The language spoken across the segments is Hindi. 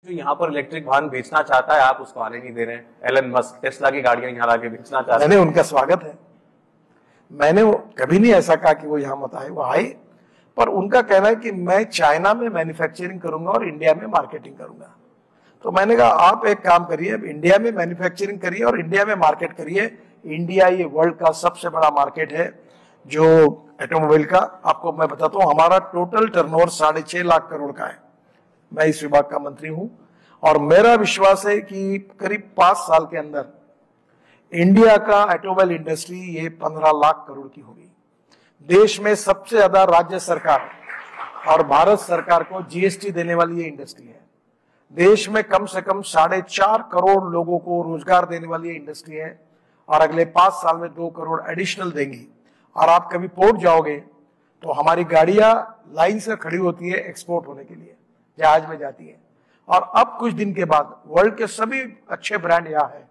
जो यहाँ पर इलेक्ट्रिक वाहन बेचना चाहता है, आप उसको आने नहीं दे रहे हैं। एलन मस्क टेस्ला की गाड़ियां यहाँ लाके बेचना चाहते हैं। मैंने उनका स्वागत है, मैंने कभी नहीं ऐसा कहा कि वो यहाँ मत आए, वो आए, पर उनका कहना है कि मैं चाइना में मैन्युफैक्चरिंग करूंगा और इंडिया में मार्केटिंग करूंगा। तो मैंने कहा आप एक काम करिए, इंडिया में मैन्युफैक्चरिंग करिए और इंडिया में मार्केट करिए। इंडिया ये वर्ल्ड का सबसे बड़ा मार्केट है जो ऑटोमोबाइल का। आपको मैं बताता हूँ, हमारा टोटल टर्नओवर 6.5 लाख करोड़ का है। मैं इस विभाग का मंत्री हूं और मेरा विश्वास है कि करीब 5 साल के अंदर इंडिया का ऑटोमोबाइल इंडस्ट्री ये 15 लाख करोड़ की होगी। देश में सबसे ज्यादा राज्य सरकार और भारत सरकार को जीएसटी देने वाली ये इंडस्ट्री है। देश में कम से कम 4.5 करोड़ लोगों को रोजगार देने वाली ये इंडस्ट्री है और अगले 5 साल में 2 करोड़ एडिशनल देंगी। और आप कभी पोर्ट जाओगे तो हमारी गाड़ियां लाइन से खड़ी होती है एक्सपोर्ट होने के लिए, जहाज में जाती है। और अब कुछ दिन के बाद वर्ल्ड के सभी अच्छे ब्रांड यहाँ है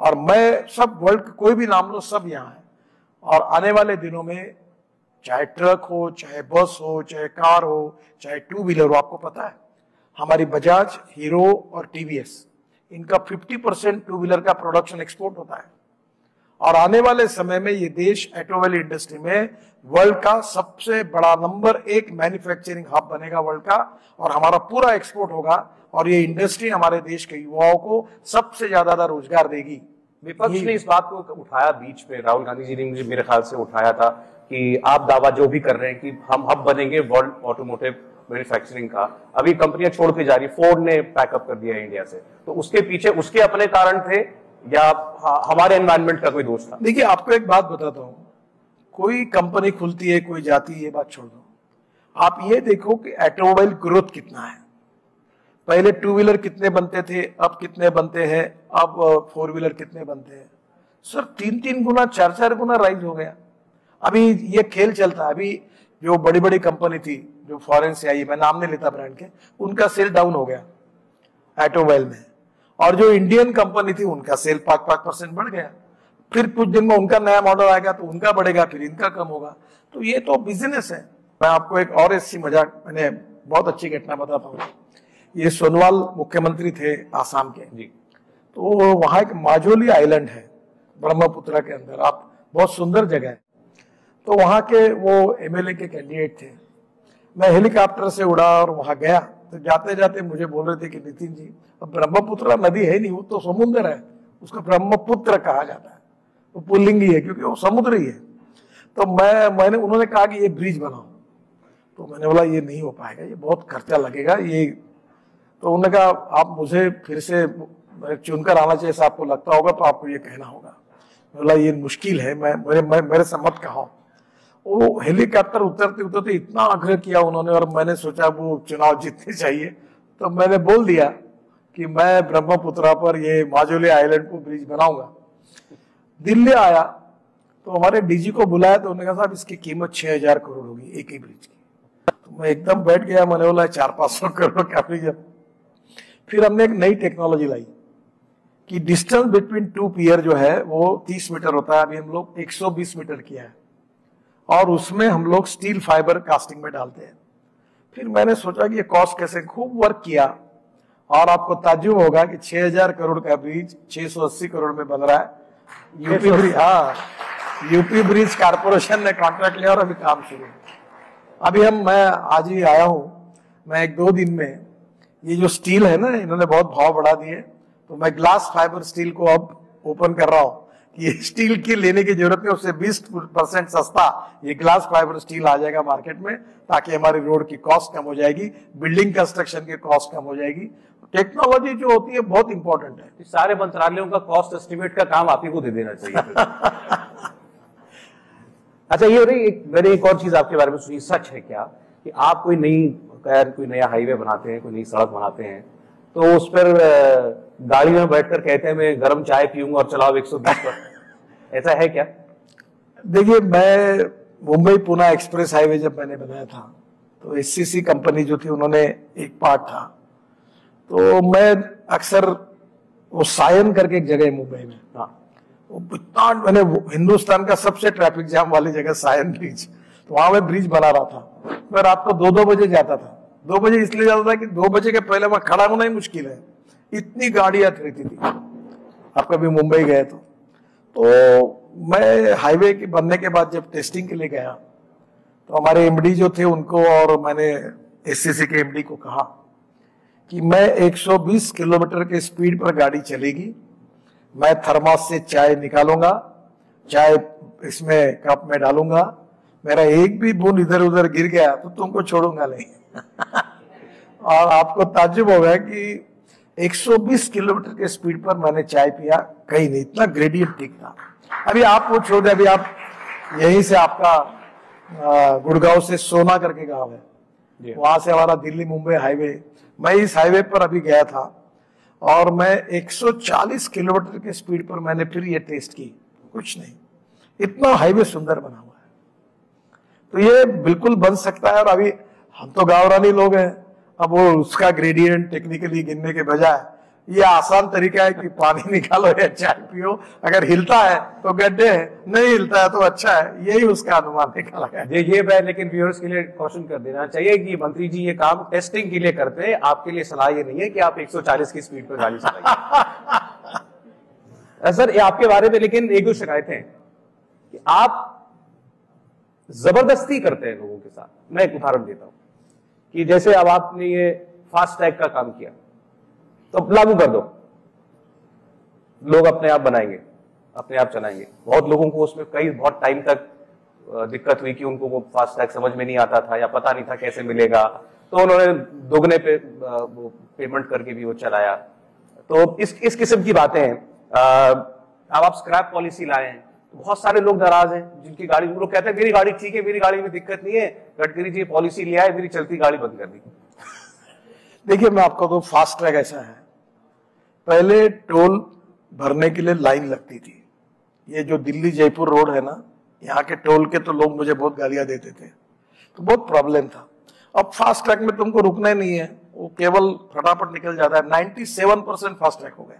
और मैं सब वर्ल्ड के कोई भी नाम लो सब यहाँ है। और आने वाले दिनों में चाहे ट्रक हो, चाहे बस हो, चाहे कार हो, चाहे 2 व्हीलर हो, आपको पता है हमारी बजाज, हीरो और टीवीएस, इनका 50% 2 व्हीलर का प्रोडक्शन एक्सपोर्ट होता है। और आने वाले समय में ये देश ऑटोमोबाइल इंडस्ट्री में वर्ल्ड का सबसे बड़ा नंबर 1 मैन्युफैक्चरिंग हब बनेगा वर्ल्ड का, और हमारा पूरा एक्सपोर्ट होगा। और ये इंडस्ट्री हमारे देश के युवाओं को सबसे ज्यादा रोजगार देगी। विपक्ष ने इस बात को उठाया बीच में, राहुल गांधी जी ने मेरे ख्याल से उठाया था कि आप दावा जो भी कर रहे हैं कि हम हब बनेंगे वर्ल्ड ऑटोमोटिव मैन्युफैक्चरिंग का, अभी कंपनियां छोड़ के जा रही, फोर्ड ने पैकअप कर दिया इंडिया से, तो उसके पीछे उसके अपने कारण थे या हमारे एनवायरनमेंट का कोई दोष था? देखिए आपको एक बात बताता हूं, कोई कंपनी खुलती है, कोई जाती है, ये बात छोड़ दो। आप ये देखो कि ऑटोमोबाइल ग्रोथ कितना है। पहले 2 व्हीलर कितने बनते थे, अब कितने बनते हैं, अब 4 व्हीलर कितने बनते हैं। सर 3-3 गुना 4-4 गुना राइज हो गया। अभी ये खेल चलता है। अभी जो बड़ी बड़ी कंपनी थी जो फॉरेन से आई, मैं नाम नहीं लेता ब्रांड के, उनका सेल डाउन हो गया ऑटोमोबाइल में, और जो इंडियन कंपनी थी उनका सेल 5% बढ़ गया। फिर कुछ दिन में उनका नया मॉडल आएगा तो उनका बढ़ेगा, फिर इनका कम होगा। तो ये तो बिजनेस है। मैं आपको एक और ऐसी मजाक, मैंने बहुत अच्छी घटना बताता हूँ। ये सोनोवाल मुख्यमंत्री थे आसाम के जी, तो वहां एक माजोली आइलैंड है ब्रह्मपुत्र के अंदर, आप बहुत सुंदर जगह है। तो वहां के वो एमएलए के कैंडिडेट थे। मैं हेलीकॉप्टर से उड़ा और वहां गया, तो जाते जाते मुझे बोल रहे थे कि नितिन जी, अब ब्रह्मपुत्र नदी है नहीं, वो तो समुद्र है, उसको ब्रह्मपुत्र कहा जाता है, वो पुल्लिंग ही है क्योंकि वो समुद्र ही है। तो उन्होंने कहा कि ये ब्रिज बनाओ, तो मैंने बोला ये नहीं हो पाएगा, ये बहुत खर्चा लगेगा ये। तो उन्होंने कहा आप मुझे फिर से चुनकर आना चाहिए, ऐसा आपको लगता होगा तो आपको ये कहना होगा। मैं बोला ये मुश्किल है, मेरे से मत कहो। वो हेलीकॉप्टर उतरते उतरते इतना आग्रह किया उन्होंने, और मैंने सोचा वो चुनाव जीतने चाहिए, तो मैंने बोल दिया कि मैं ब्रह्मपुत्र पर ये माजोली आइलैंड को ब्रिज बनाऊंगा। दिल्ली आया तो हमारे डीजी को बुलाया, तो उन्होंने कहा साहब इसकी कीमत 6000 करोड़ होगी एक ही ब्रिज की। तो मैं एकदम बैठ गया, मैंने बोला 400-500 करोड़ का ब्रिज है। फिर हमने एक नई टेक्नोलॉजी लाई कि डिस्टेंस बिटवीन 2 पियर जो है वो 30 मीटर होता है, अभी हम लोग 120 मीटर किया है, और उसमें हम लोग स्टील फाइबर कास्टिंग में डालते हैं। फिर मैंने सोचा कि ये कॉस्ट कैसे, खूब वर्क किया, और आपको ताज्जुब होगा कि 6000 करोड़ का ब्रिज 680 करोड़ में बन रहा है। यूपी ब्रिज, हाँ, यूपी ब्रिज कारपोरेशन ने कॉन्ट्रैक्ट लिया और अभी काम शुरू है। अभी मैं आज ही आया हूँ, मैं 1-2 दिन में, ये जो स्टील है ना, इन्होंने बहुत भाव बढ़ा दिए, तो मैं ग्लास फाइबर स्टील को अब ओपन कर रहा हूँ कि ये स्टील की लेने की जरूरत नहीं, उससे 20% सस्ता ये ग्लास फाइबर स्टील आ जाएगा मार्केट में, ताकि हमारी रोड की कॉस्ट कम हो जाएगी, बिल्डिंग कंस्ट्रक्शन की कॉस्ट कम हो जाएगी। टेक्नोलॉजी जो होती है बहुत इंपॉर्टेंट है। सारे मंत्रालयों का कॉस्ट एस्टिमेट का काम आप ही को दे देना चाहिए। अच्छा, ये मैंने एक और चीज आपके बारे में सुनी, सच है क्या कि आप कोई नया हाईवे बनाते हैं, कोई नई सड़क बनाते हैं, तो उस पर गाड़ी में बैठकर कहते हैं मैं गर्म चाय पीऊंगा और चलाओ 120 पर, ऐसा है क्या? देखिए, मैं मुंबई पुणे एक्सप्रेस हाईवे जब मैंने बनाया था, तो एससीसी कंपनी जो थी उन्होंने एक पार्ट था, तो मैं अक्सर वो सायन करके एक जगह है मुंबई में, हाँ, इतना मैंने हिंदुस्तान का सबसे ट्रैफिक जाम वाली जगह सायन ब्रिज, तो वहां मैं ब्रिज बना रहा था। मैं रात को 2-2 बजे जाता था, 2 बजे इसलिए जाता था कि 2 बजे के पहले वहां खड़ा होना ही मुश्किल है, इतनी गाड़ियां रहती थी। आप कभी मुंबई गए तो मैं हाईवे के बनने के बाद जब टेस्टिंग के लिए गया तो हमारे एमडी जो थे उनको और मैंने एससीसी के एमडी को कहा कि मैं 120 किलोमीटर के स्पीड पर गाड़ी चलेगी, मैं थर्मस से चाय निकालूंगा, चाय इसमें कप में डालूंगा, मेरा एक भी बूंद इधर उधर गिर गया तो तुमको छोड़ूंगा नहीं। और आपको ताज्जुब होगा कि 120 किलोमीटर के स्पीड पर मैंने चाय पिया, कहीं नहीं, इतना ग्रेडियंट ठीक था। अभी आप वो छोड़ दे, अभी आप यहीं से आपका गुड़गांव से सोना करके गांव है, वहां से हमारा दिल्ली मुंबई हाईवे, मैं इस हाईवे पर अभी गया था और मैं 140 किलोमीटर के स्पीड पर मैंने फिर ये टेस्ट की, कुछ नहीं, इतना हाईवे सुंदर बना हुआ है। तो ये बिल्कुल बन सकता है। और अभी हम तो गांवरानी लोग हैं, अब वो उसका ग्रेडियंट टेक्निकली गिनने के बजाय ये आसान तरीका है कि पानी निकालो या चाय पियो, अगर हिलता है तो गड्ढे है, नहीं हिलता है तो अच्छा है, यही उसका अनुमान निकाला है। ये मैं लेकिन व्यूअर्स के लिए क्वेश्चन कर देना चाहिए कि मंत्री जी ये काम टेस्टिंग के लिए करते हैं, आपके लिए सलाह ये नहीं है कि आप 140 की स्पीड पर गाड़ी चलाइए। सर ये आपके बारे में लेकिन एक दो शिकायतें हैं कि आप जबरदस्ती करते हैं लोगों के साथ। मैं एक उदाहरण देता हूं कि जैसे अब आपने ये फास्ट टैग का काम किया तो लागू कर दो, लोग अपने आप बनाएंगे, अपने आप चलाएंगे। बहुत लोगों को उसमें बहुत टाइम तक दिक्कत हुई कि उनको वो फास्ट टैग समझ में नहीं आता था या पता नहीं था कैसे मिलेगा, तो उन्होंने दोगुने पे वो पेमेंट करके भी वो चलाया। तो इस किस्म की बातें हैं। अब आप स्क्रैप पॉलिसी लाए हैं, बहुत सारे लोग नाराज हैं जिनकी गाड़ी, वो लोग कहते हैं मेरी गाड़ी ठीक है, मेरी गाड़ी में दिक्कत नहीं है, गडकरी जी पॉलिसी लिया है, मेरी चलती गाड़ी बंद कर दी। देखिए मैं आपको तो फास्ट ट्रैक ऐसा है, पहले टोल भरने के लिए लाइन लगती थी। ये जो दिल्ली जयपुर रोड है ना, यहाँ के टोल के तो लोग मुझे बहुत गालियां देते थे, तो बहुत प्रॉब्लम था। अब फास्ट ट्रैक में तुमको रुकना ही नहीं है, वो केवल फटाफट निकल जाता है। 97% फास्ट ट्रैक हो गए,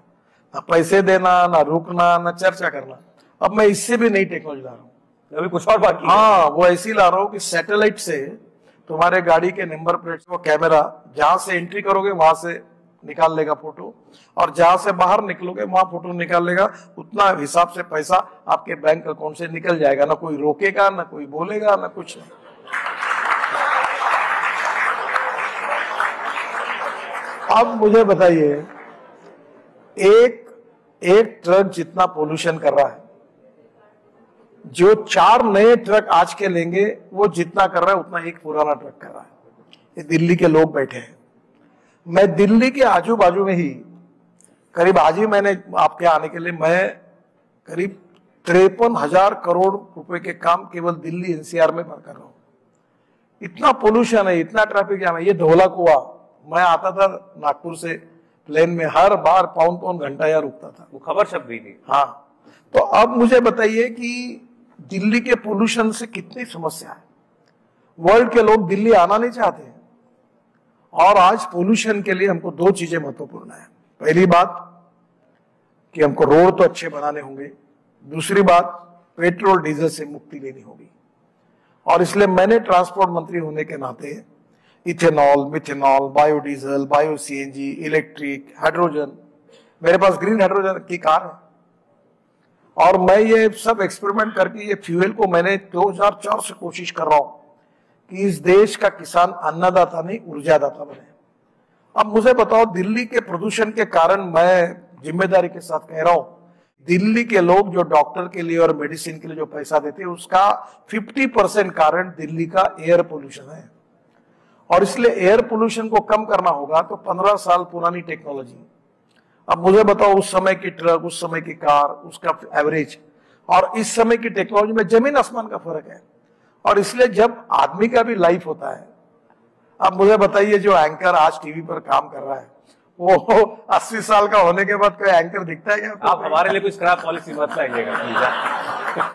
ना पैसे देना, ना रुकना, ना चर्चा करना। अब मैं इससे भी नई टेक्नोलॉजी ला रहा हूँ, अभी कुछ और बाकी। हाँ, वो ऐसी ला रहा हूँ कि सैटेलाइट से तुम्हारे गाड़ी के नंबर प्लेट को कैमरा जहां से एंट्री करोगे वहां से निकाल लेगा फोटो, और जहां से बाहर निकलोगे वहां फोटो निकाल लेगा। उतना हिसाब से पैसा आपके बैंक अकाउंट से निकल जाएगा, ना कोई रोकेगा, ना कोई बोलेगा, ना कुछ नहीं। अब मुझे बताइए, एक ट्रक जितना पोल्यूशन कर रहा है, जो 4 नए ट्रक आज के लेंगे वो जितना कर रहा है उतना एक पुराना ट्रक कर रहा है। ये दिल्ली के लोग बैठे हैं। मैं दिल्ली के आजू बाजू में ही करीब, आज ही मैंने आपके आने के लिए मैं करीब 53,000 करोड़ रुपए के काम केवल दिल्ली एनसीआर में कर रहा हूं। इतना पोल्यूशन है, इतना ट्रैफिक जाम है। ये ढोला कुआ, मैं आता था नागपुर से प्लेन में, हर बार पौन घंटा यहाँ रुकता था, वो खबर छप गई थी। हाँ, तो अब मुझे बताइए कि दिल्ली के पोल्यूशन से कितनी समस्या है। वर्ल्ड के लोग दिल्ली आना नहीं चाहते हैं, और आज पोल्यूशन के लिए हमको 2 चीजें महत्वपूर्ण है। पहली बात कि हमको रोड तो अच्छे बनाने होंगे, दूसरी बात पेट्रोल डीजल से मुक्ति लेनी होगी। और इसलिए मैंने ट्रांसपोर्ट मंत्री होने के नाते ethanol, methanol, biodiesel, bio CNG, electric, hydrogen, मेरे पास ग्रीन हाइड्रोजन की कार है, और मैं ये सब एक्सपेरिमेंट करके ये फ्यूल को मैंने 2004 से कोशिश कर रहा हूं कि इस देश का किसान अन्नदाता नहीं ऊर्जादाता बने। अब मुझे बताओ, दिल्ली के प्रदूषण के कारण मैं जिम्मेदारी के साथ कह रहा हूं, दिल्ली के लोग जो डॉक्टर के लिए और मेडिसिन के लिए जो पैसा देते हैं उसका 50% कारण दिल्ली का एयर पोल्यूशन है। और इसलिए एयर पोल्यूशन को कम करना होगा तो 15 साल पुरानी टेक्नोलॉजी। अब मुझे बताओ, उस समय की ट्रक, उस समय की कार, उसका एवरेज और इस समय की टेक्नोलॉजी में जमीन आसमान का फर्क है। और इसलिए जब आदमी का भी लाइफ होता है, अब मुझे बताइए, जो एंकर आज टीवी पर काम कर रहा है वो 80 साल का होने के बाद कोई एंकर दिखता है क्या? आप हमारे लिए कुछ खराब पॉलिसी मत लाइएगा।